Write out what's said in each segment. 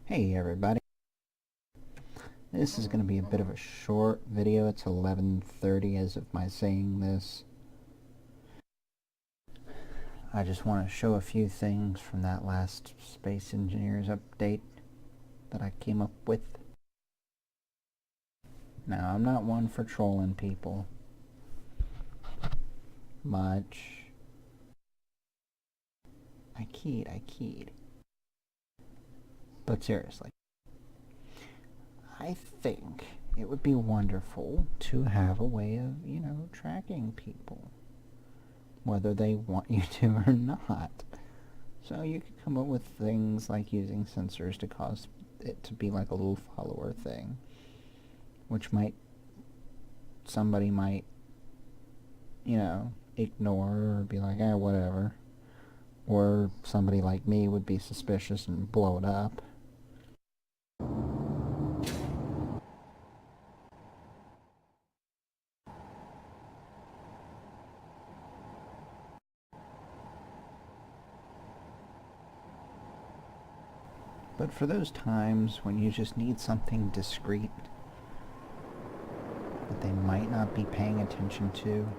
Hey everybody, this is going to be a bit of a short video. It's 11:30 as of my saying this. I just want to show a few things from that last Space Engineers update that I came up with. Now, I'm not one for trolling people much. I keyed. But seriously, I think it would be wonderful to have a way of, tracking people, whether they want you to or not. So you could come up with things like using sensors to cause it to be like a little follower thing, which somebody might, ignore or be like, whatever. Or somebody like me would be suspicious and blow it up. But for those times when you just need something discreet that they might not be paying attention to,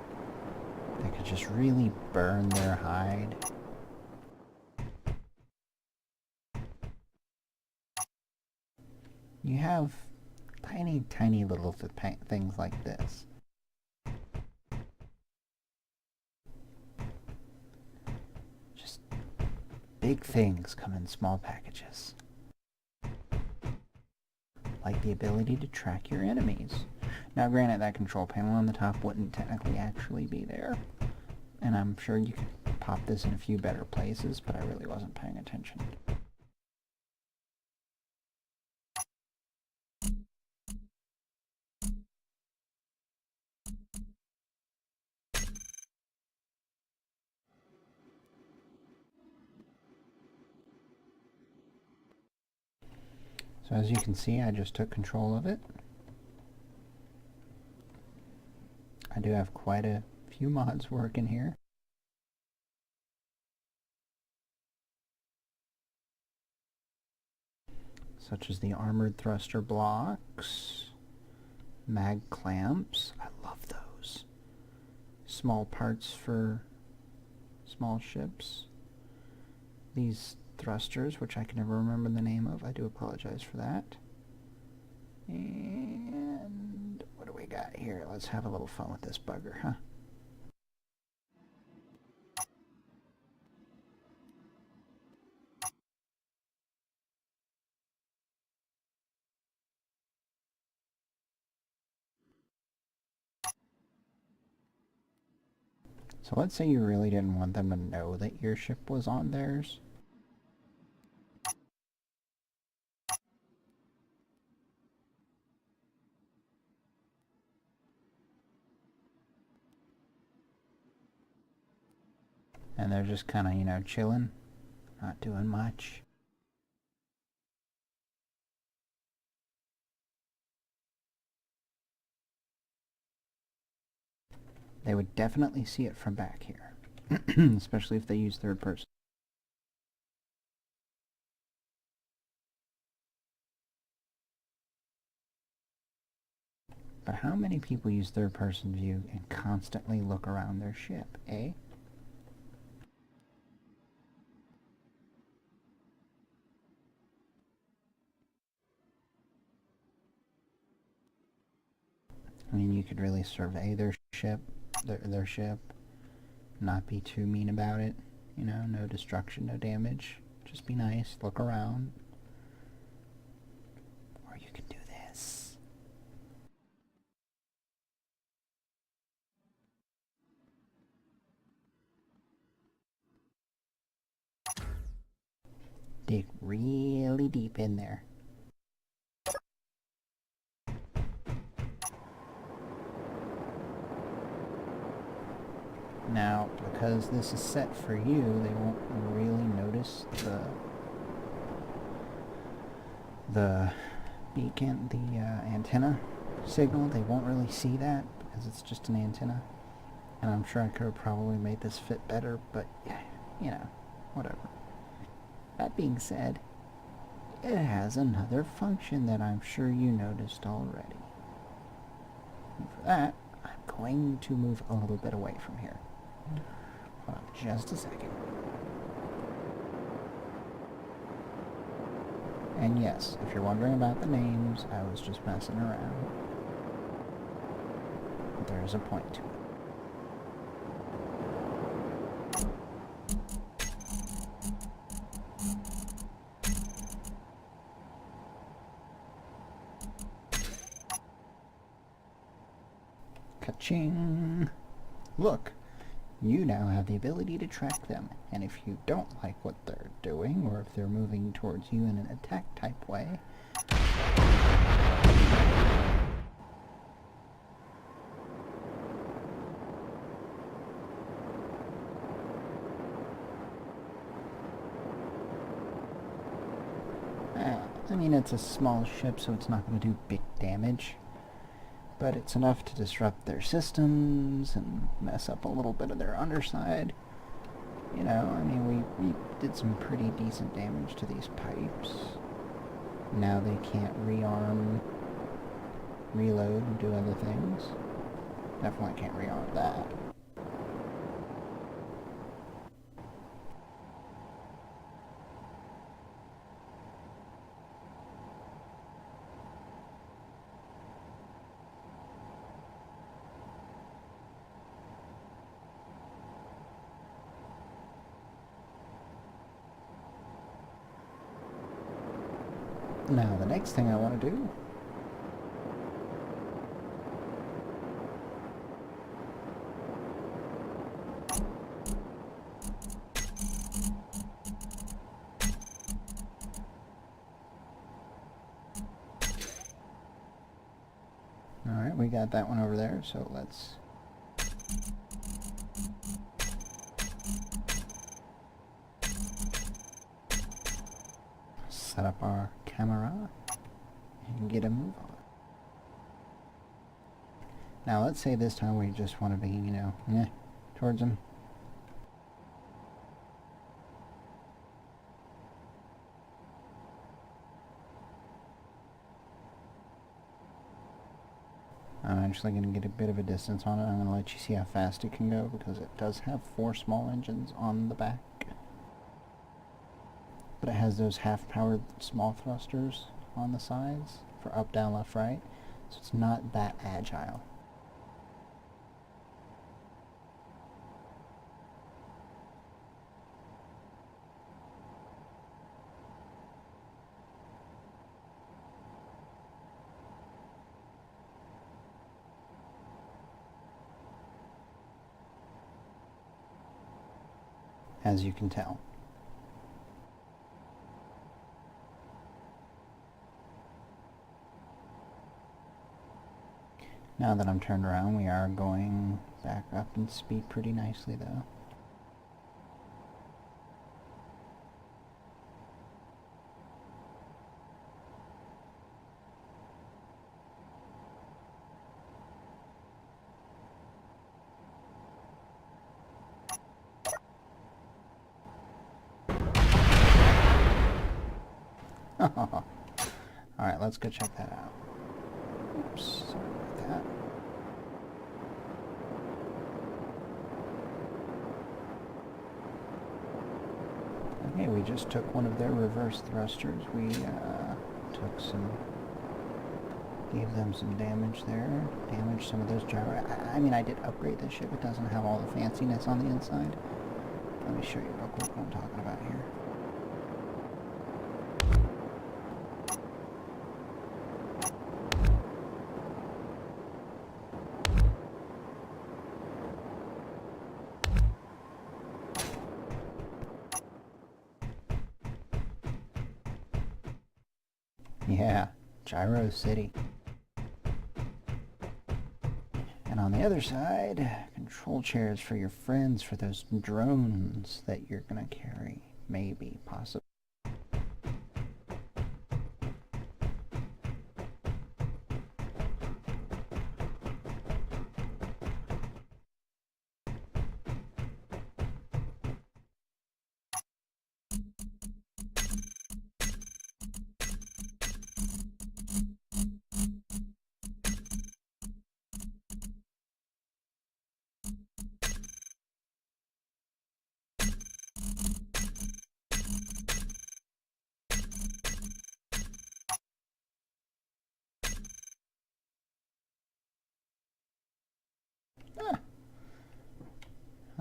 that could just really burn their hide, you have tiny little things like this. Just big things come in small packages. Like the ability to track your enemies. Now granted, that control panel on the top wouldn't technically actually be there, and I'm sure you could pop this in a few better places, but I really wasn't paying attention. So as you can see, I just took control of it. I do have quite a few mods working here. Such as the armored thruster blocks, mag clamps, I love those. Small parts for small ships. These thrusters, which I can never remember the name of, I do apologize for that. And what do we got here? Let's have a little fun with this bugger, huh? So let's say you really didn't want them to know that your ship was on theirs. And they're just kind of, chilling, not doing much. They would definitely see it from back here, especially if they use third person. But how many people use third person view and constantly look around their ship, eh? I mean, you could really survey their ship, not be too mean about it. No destruction, no damage. Just be nice, look around. Or you can do this. Dig really deep in there. Now, because this is set for you, they won't really notice the beacon, the antenna signal. They won't really see that because it's just an antenna. And I'm sure I could have probably made this fit better, but, whatever. That being said, it has another function that I'm sure you noticed already. And for that, I'm going to move a little bit away from here. Hold on just a second. And yes, if you're wondering about the names, I was just messing around. But there is a point to it. Ka-ching! Look, you now have the ability to track them, and if you don't like what they're doing, or if they're moving towards you in an attack-type way, I mean, it's a small ship, so it's not going to do big damage. But it's enough to disrupt their systems and mess up a little bit of their underside. You know, I mean, we did some pretty decent damage to these pipes. Now they can't rearm, reload, and do other things. Definitely can't rearm that. Now, the next thing I want to do Alright, we got that one over there, so let's set up our camera and get a move on. Now let's say this time we just want to be, you know, towards them. I'm actually going to get a bit of a distance on it. I'm going to let you see how fast it can go because it does have 4 small engines on the back. But it has those half-powered small thrusters on the sides for up, down, left, right. So it's not that agile. As you can tell. Now that I'm turned around, we are going back up in speed pretty nicely though. Alright, let's go check that out. Oops, sorry about that. Okay, we just took one of their reverse thrusters. We gave them some damage there. Damaged some of those gyro. I mean, I did upgrade this ship. It doesn't have all the fanciness on the inside. Let me show you real quick what I'm talking about here. Yeah, Gyro City. And on the other side, control chairs for your friends for those drones that you're gonna carry. Maybe, possibly.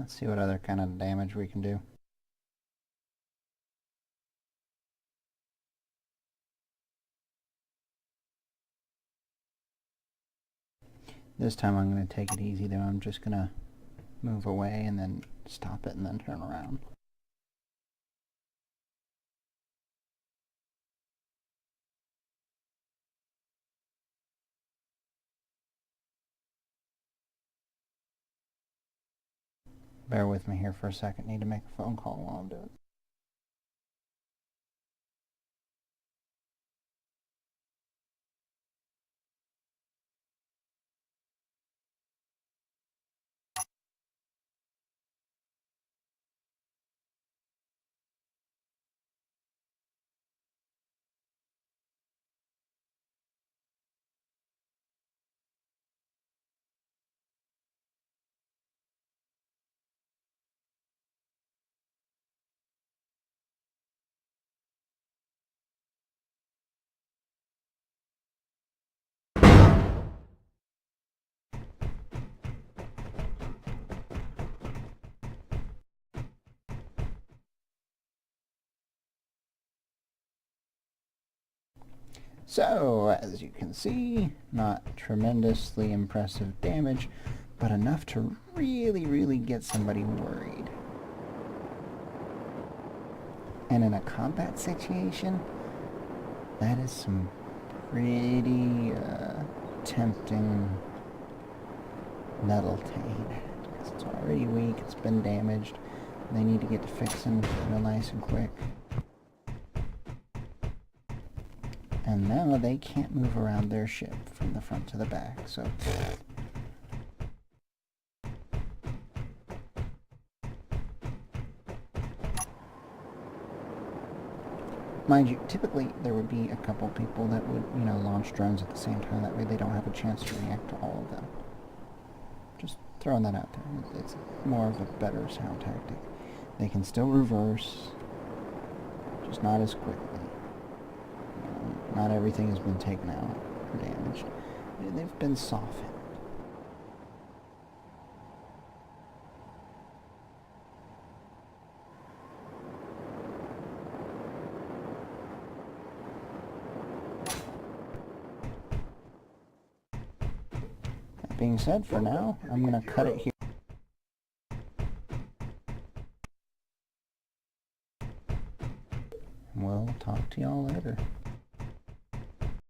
Let's see what other kind of damage we can do. This time I'm going to take it easy though. I'm just going to move away and then stop it and then turn around. Bear with me here for a second. Need to make a phone call while I'm doing it. So, as you can see, not tremendously impressive damage, but enough to really get somebody worried. And in a combat situation, that is some pretty tempting Nettletane. Because it's already weak, it's been damaged, they need to get to fixing real nice and quick. And now they can't move around their ship from the front to the back, so... Mind you, typically there would be a couple people that would, launch drones at the same time. That way they don't have a chance to react to all of them. Just throwing that out there. It's more of a better sound tactic. They can still reverse, just not as quickly. Not everything has been taken out or damaged. They've been softened. That being said, for now, I'm going to cut it here. We'll talk to y'all later.